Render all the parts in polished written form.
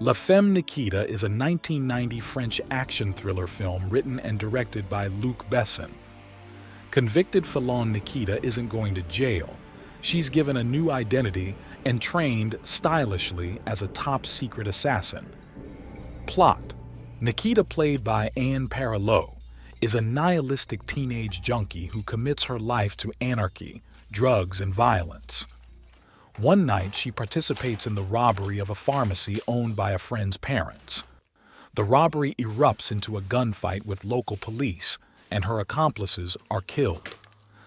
La Femme Nikita is a 1990 French action thriller film written and directed by Luc Besson. Convicted felon Nikita isn't going to jail. She's given a new identity and trained stylishly as a top-secret assassin. Plot: Nikita, played by Anne Parillaud, is a nihilistic teenage junkie who commits her life to anarchy, drugs, and violence. One night, she participates in the robbery of a pharmacy owned by a friend's parents. The robbery erupts into a gunfight with local police, and her accomplices are killed.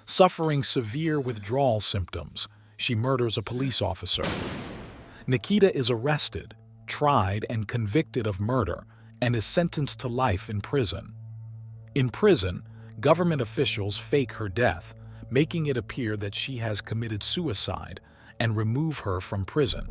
Suffering severe withdrawal symptoms, she murders a police officer. Nikita is arrested, tried, and convicted of murder, and is sentenced to life in prison. In prison, government officials fake her death, making it appear that she has committed suicide, and remove her from prison.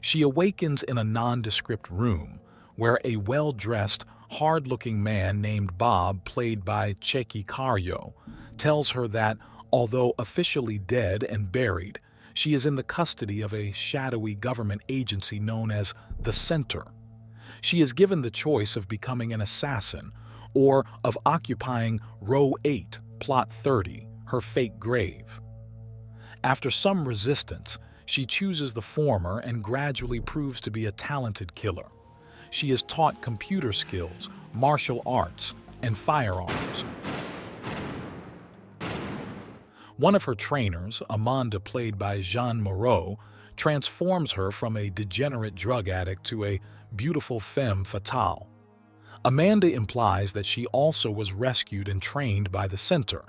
She awakens in a nondescript room where a well-dressed, hard-looking man named Bob, played by Luc Besson, tells her that, although officially dead and buried, she is in the custody of a shadowy government agency known as the Center. She is given the choice of becoming an assassin or of occupying Row 8, Plot 30, her fake grave. After some resistance, she chooses the former and gradually proves to be a talented killer. She is taught computer skills, martial arts, and firearms. One of her trainers, Amanda, played by Jean Moreau, transforms her from a degenerate drug addict to a beautiful femme fatale. Amanda implies that she also was rescued and trained by the Center.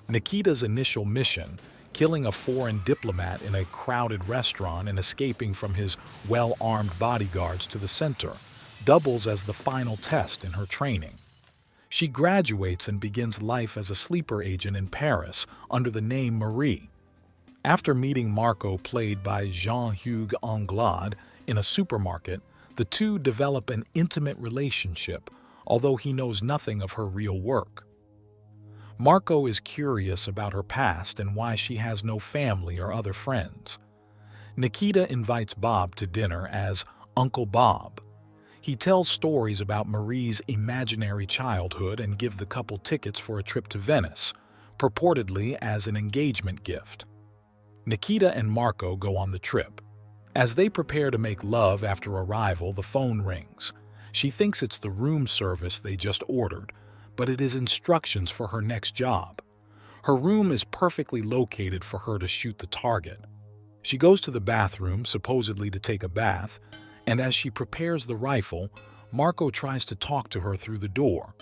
Nikita's initial mission, killing a foreign diplomat in a crowded restaurant and escaping from his well-armed bodyguards to the Center, doubles as the final test in her training. She graduates and begins life as a sleeper agent in Paris under the name Marie. After meeting Marco, played by Jean-Hugues Anglade, in a supermarket, the two develop an intimate relationship, although he knows nothing of her real work. Marco is curious about her past and why she has no family or other friends. Nikita invites Bob to dinner as Uncle Bob. He tells stories about Marie's imaginary childhood and gives the couple tickets for a trip to Venice, purportedly as an engagement gift. Nikita and Marco go on the trip. As they prepare to make love after arrival, the phone rings. She thinks it's the room service they just ordered, but it is instructions for her next job. Her room is perfectly located for her to shoot the target. She goes to the bathroom, supposedly to take a bath, and as she prepares the rifle, Marco tries to talk to her through the door.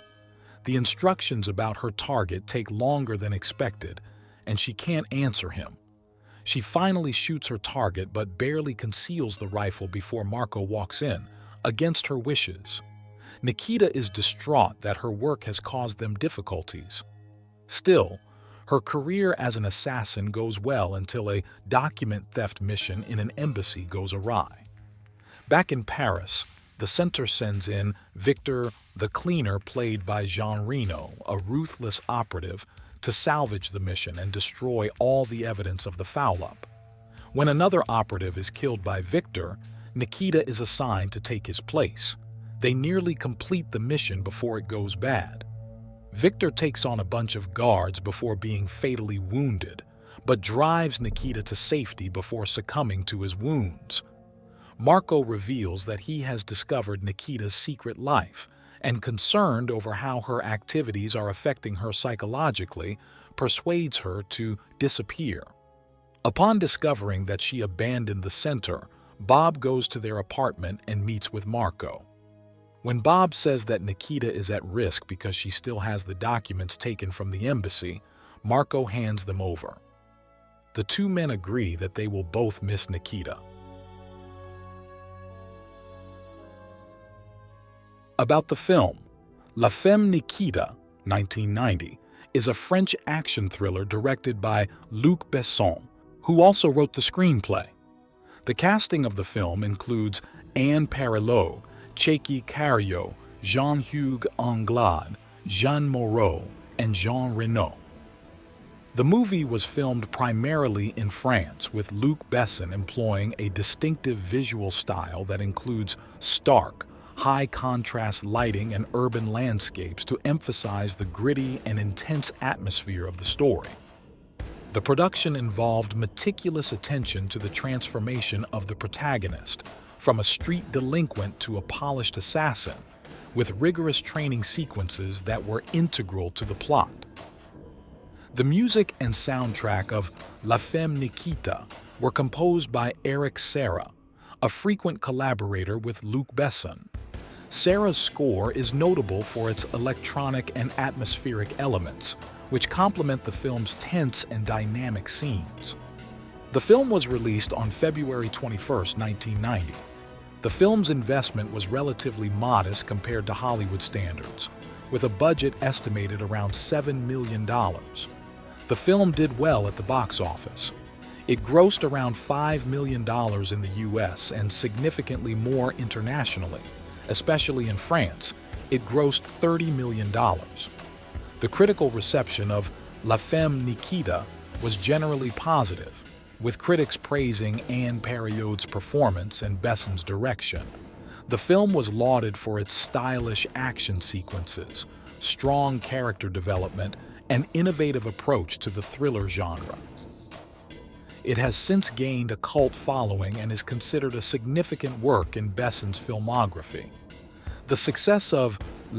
The instructions about her target take longer than expected, and she can't answer him. She finally shoots her target but barely conceals the rifle before Marco walks in, against her wishes. Nikita is distraught that her work has caused them difficulties. Still, her career as an assassin goes well until a document theft mission in an embassy goes awry. Back in Paris, the Center sends in Victor the Cleaner, played by Jean Reno, a ruthless operative, to salvage the mission and destroy all the evidence of the foul-up. When another operative is killed by Victor, Nikita is assigned to take his place. They nearly complete the mission before it goes bad. Victor takes on a bunch of guards before being fatally wounded, but drives Nikita to safety before succumbing to his wounds. Marco reveals that he has discovered Nikita's secret life, and concerned over how her activities are affecting her psychologically, persuades her to disappear. Upon discovering that she abandoned the Center, Bob goes to their apartment and meets with Marco. When Bob says that Nikita is at risk because she still has the documents taken from the embassy, Marco hands them over. The two men agree that they will both miss Nikita. About the film, La Femme Nikita, 1990, is a French action thriller directed by Luc Besson, who also wrote the screenplay. The casting of the film includes Anne Parillaud, Luc Besson, Jean-Hugues Anglade, Jean Moreau, and Jean Reno. The movie was filmed primarily in France, with Luc Besson employing a distinctive visual style that includes stark, high-contrast lighting and urban landscapes to emphasize the gritty and intense atmosphere of the story. The production involved meticulous attention to the transformation of the protagonist, from a street delinquent to a polished assassin, with rigorous training sequences that were integral to the plot. The music and soundtrack of Femme Nikita were composed by Serra, a frequent collaborator with Luc Besson. Serra's score is notable for its electronic and atmospheric elements, which complement the film's tense and dynamic scenes. The film was released on February 21, 1990. The film's investment was relatively modest compared to Hollywood standards, with a budget estimated around $7 million. The film did well at the box office. It grossed around $5 million in the US and significantly more internationally. Especially in France, it grossed $30 million. The critical reception of Femme Nikita was generally positive, with critics praising Anne Parillaud's performance and Besson's direction. The film was lauded for its stylish action sequences, strong character development, and innovative approach to the thriller genre. It has since gained a cult following and is considered a significant work in Besson's filmography. The success of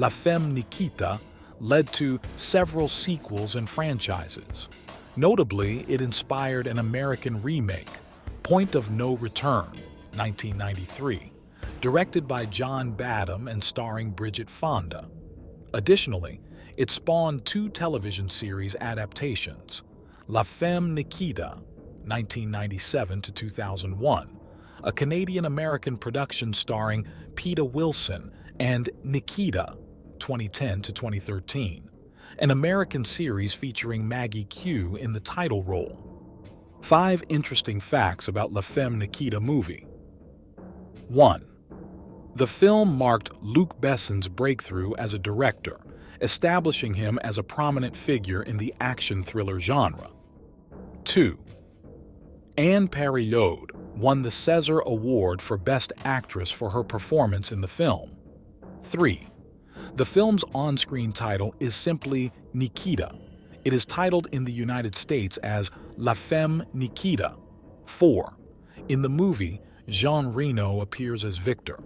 Femme Nikita led to several sequels and franchises. Notably, it inspired an American remake, Point of No Return, 1993, directed by John Badham and starring Bridget Fonda. Additionally, it spawned two television series adaptations, Femme Nikita, 1997 to 2001, a Canadian-American production starring Peter Wilson, and Nikita, 2010 to 2013, an American series featuring Maggie Q in the title role. 5 interesting facts about Femme Nikita movie. 1. The film marked Luc Besson's breakthrough as a director, establishing him as a prominent figure in the action thriller genre. 2. Anne Parillaud won the César Award for Best Actress for her performance in the film. 3. The film's on-screen title is simply Nikita. It is titled in the United States as Femme Nikita. 4. In the movie, Jean Reno appears as Victor.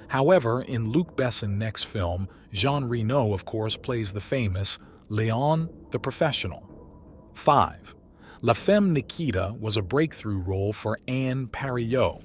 However, in Luc Besson's next film, Jean Reno, of course, plays the famous Léon the Professional. 5. Femme Nikita was a breakthrough role for Anne Parillaud.